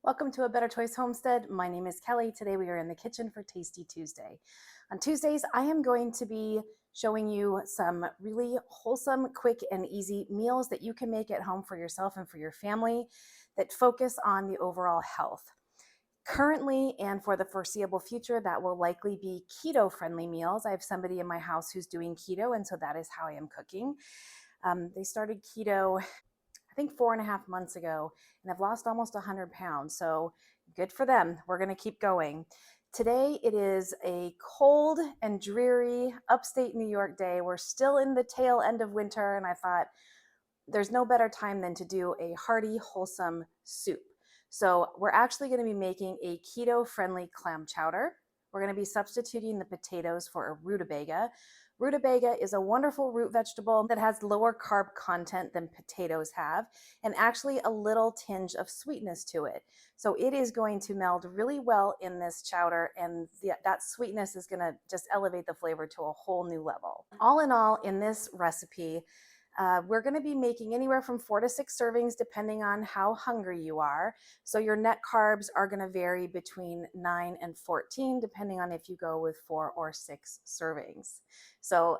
Welcome to A Better Choice Homestead. My name is Kelly. Today we are in the kitchen for Tasty Tuesday. On Tuesdays, I am going to be showing you some really wholesome, quick, and easy meals that you can make at home for yourself and for your family that focus on the overall health. Currently and for the foreseeable future, that will likely be keto-friendly meals. I have somebody in my house who's doing keto, and so that is how I am cooking. They started keto I think 4.5 months ago, and I've lost almost 100 pounds. So good for them. We're going to keep going. Today it is a cold and dreary upstate New York day. We're still in the tail end of winter, and I thought there's no better time than to do a hearty, wholesome soup. So we're actually going to be making a keto-friendly clam chowder. We're going to be substituting the potatoes for a rutabaga. Rutabaga is a wonderful root vegetable that has lower carb content than potatoes have, and actually a little tinge of sweetness to it. So it is going to meld really well in this chowder, and that sweetness is going to just elevate the flavor to a whole new level. All in all, in this recipe, we're going to be making anywhere from 4 to 6 servings depending on how hungry you are. So your net carbs are going to vary between 9 and 14 depending on if you go with 4 or 6 servings. So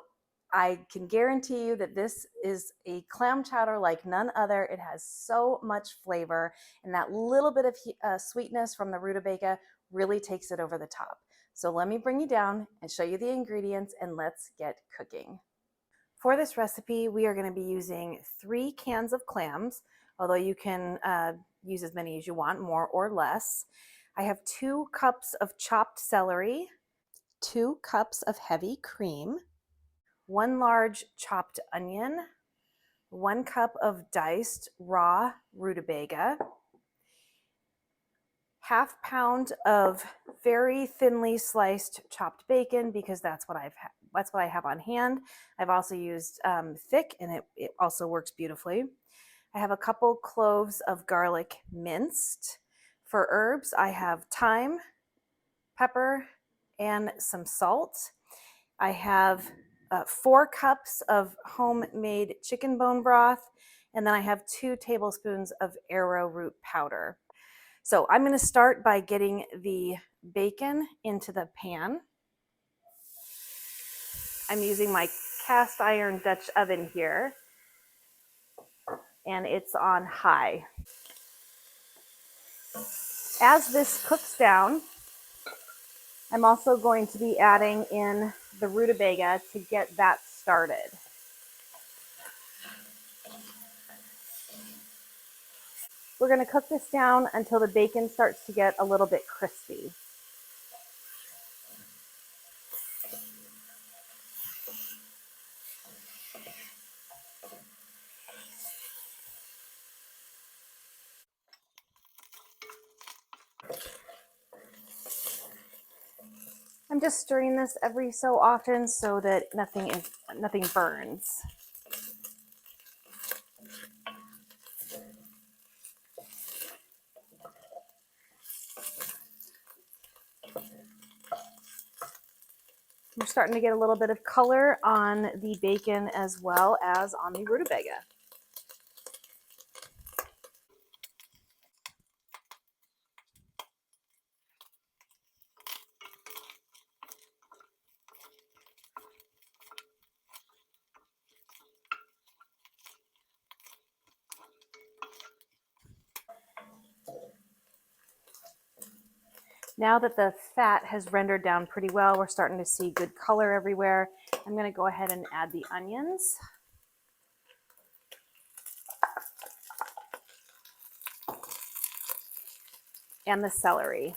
I can guarantee you that this is a clam chowder like none other. It has so much flavor, and that little bit of sweetness from the rutabaga really takes it over the top. So let me bring you down and show you the ingredients, and let's get cooking. For this recipe, we are going to be using 3 cans of clams, although you can use as many as you want, more or less. I have 2 cups of chopped celery, 2 cups of heavy cream, 1 large chopped onion, 1 cup of diced raw rutabaga, ½ pound of very thinly sliced chopped bacon, because that's what I have on hand. I've also used thick, and it also works beautifully. I have a couple cloves of garlic minced. For herbs, I have thyme, pepper, and some salt. I have 4 cups of homemade chicken bone broth, and then I have 2 tablespoons of arrowroot powder. So I'm going to start by getting the bacon into the pan. I'm using my cast iron Dutch oven here, and it's on high. As this cooks down, I'm also going to be adding in the rutabaga to get that started. We're going to cook this down until the bacon starts to get a little bit crispy. I'm just stirring this every so often so that nothing burns. We're starting to get a little bit of color on the bacon as well as on the rutabaga. Now that the fat has rendered down pretty well, we're starting to see good color everywhere. I'm going to go ahead and add the onions. And the celery.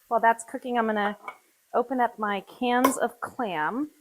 While that's cooking, I'm going to open up my cans of clam.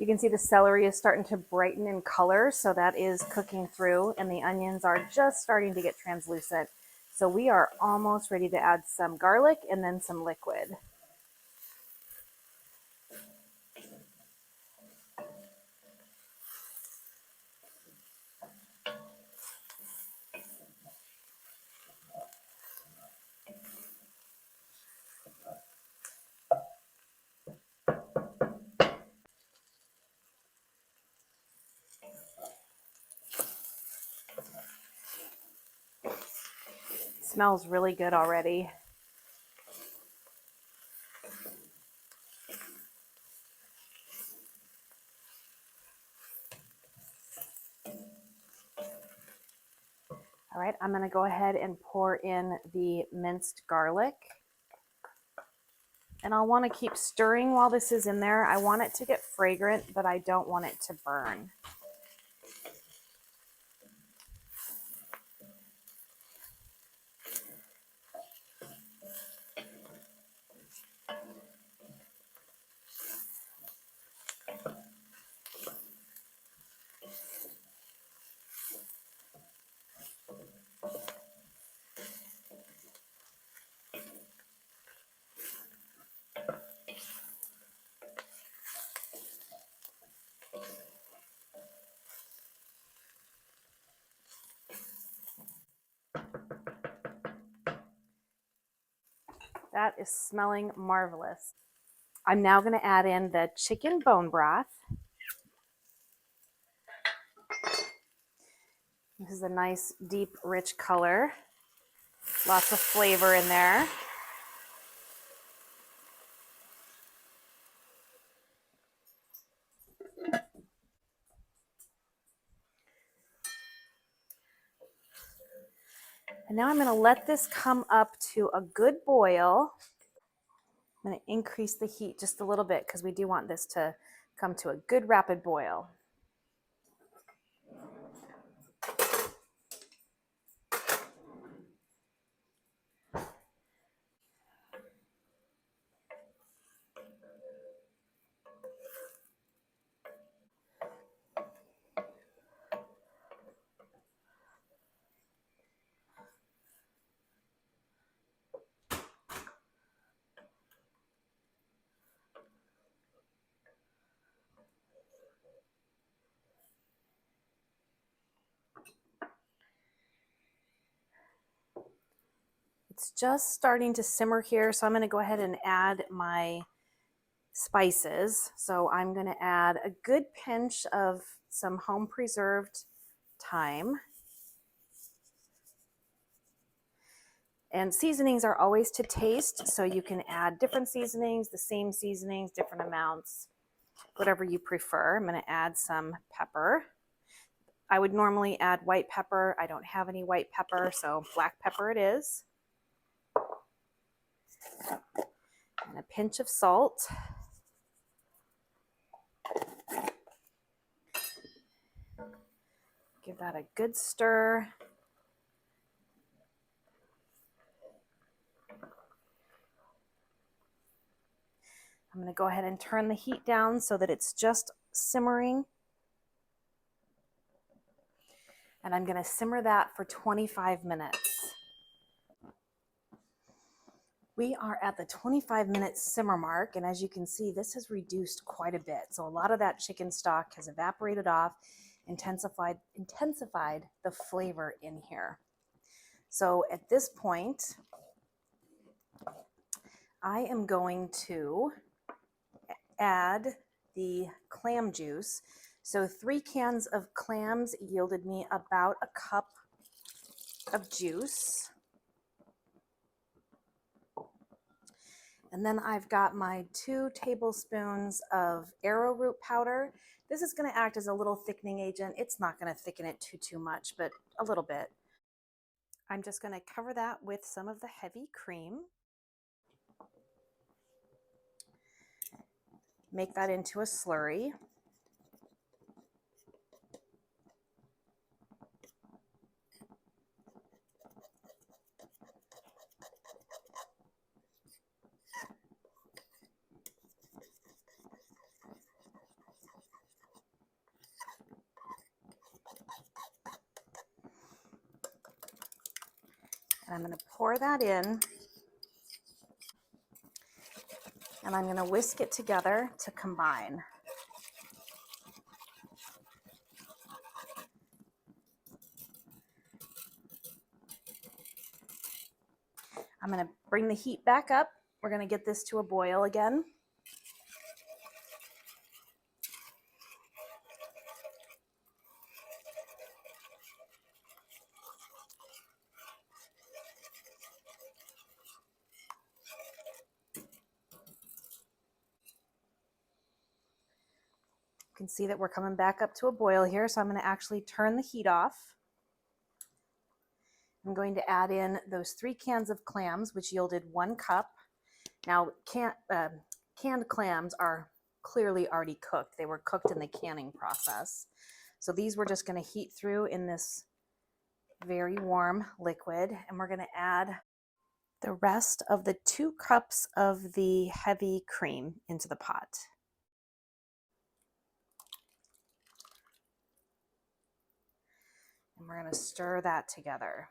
You can see the celery is starting to brighten in color, so that is cooking through, and the onions are just starting to get translucent. So we are almost ready to add some garlic and then some liquid. It smells really good already. All right, I'm going to go ahead and pour in the minced garlic. And I'll want to keep stirring while this is in there. I want it to get fragrant, but I don't want it to burn. That is smelling marvelous. I'm now going to add in the chicken bone broth. This is a nice, deep, rich color. Lots of flavor in there. And now I'm going to let this come up to a good boil. I'm going to increase the heat just a little bit because we do want this to come to a good rapid boil. It's just starting to simmer here, so I'm going to go ahead and add my spices. So I'm going to add a good pinch of some home preserved thyme. And seasonings are always to taste, so you can add different seasonings, the same seasonings, different amounts, whatever you prefer. I'm going to add some pepper. I would normally add white pepper. I don't have any white pepper, so black pepper it is. And a pinch of salt. Give that a good stir. I'm going to go ahead and turn the heat down so that it's just simmering. And I'm going to simmer that for 25 minutes. We are at the 25-minute simmer mark, and as you can see, this has reduced quite a bit. So a lot of that chicken stock has evaporated off, intensified the flavor in here. So at this point, I am going to add the clam juice. So 3 cans of clams yielded me about a cup of juice. And then I've got my 2 tablespoons of arrowroot powder. This is going to act as a little thickening agent. It's not going to thicken it too much, but a little bit. I'm just going to cover that with some of the heavy cream. Make that into a slurry. And I'm going to pour that in, and I'm going to whisk it together to combine. I'm going to bring the heat back up. We're going to get this to a boil again. You can see that we're coming back up to a boil here, so I'm going to actually turn the heat off. I'm going to add in those 3 cans of clams, which yielded 1 cup. Now, canned clams are clearly already cooked. They were cooked in the canning process. So these we're just going to heat through in this very warm liquid, and we're going to add the rest of the 2 cups of the heavy cream into the pot. And we're going to stir that together.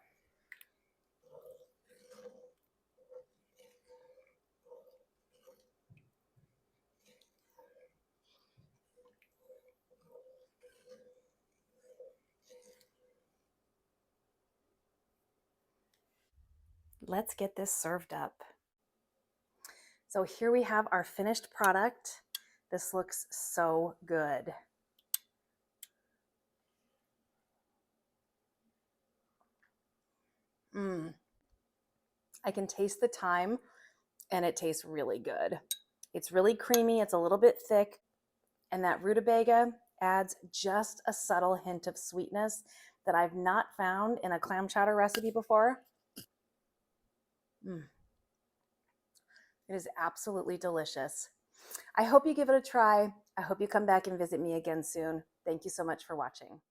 Let's get this served up. So here we have our finished product. This looks so good. I can taste the thyme, and it tastes really good. It's really creamy, it's a little bit thick, and that rutabaga adds just a subtle hint of sweetness that I've not found in a clam chowder recipe before. It is absolutely delicious. I hope you give it a try. I hope you come back and visit me again soon. Thank you so much for watching.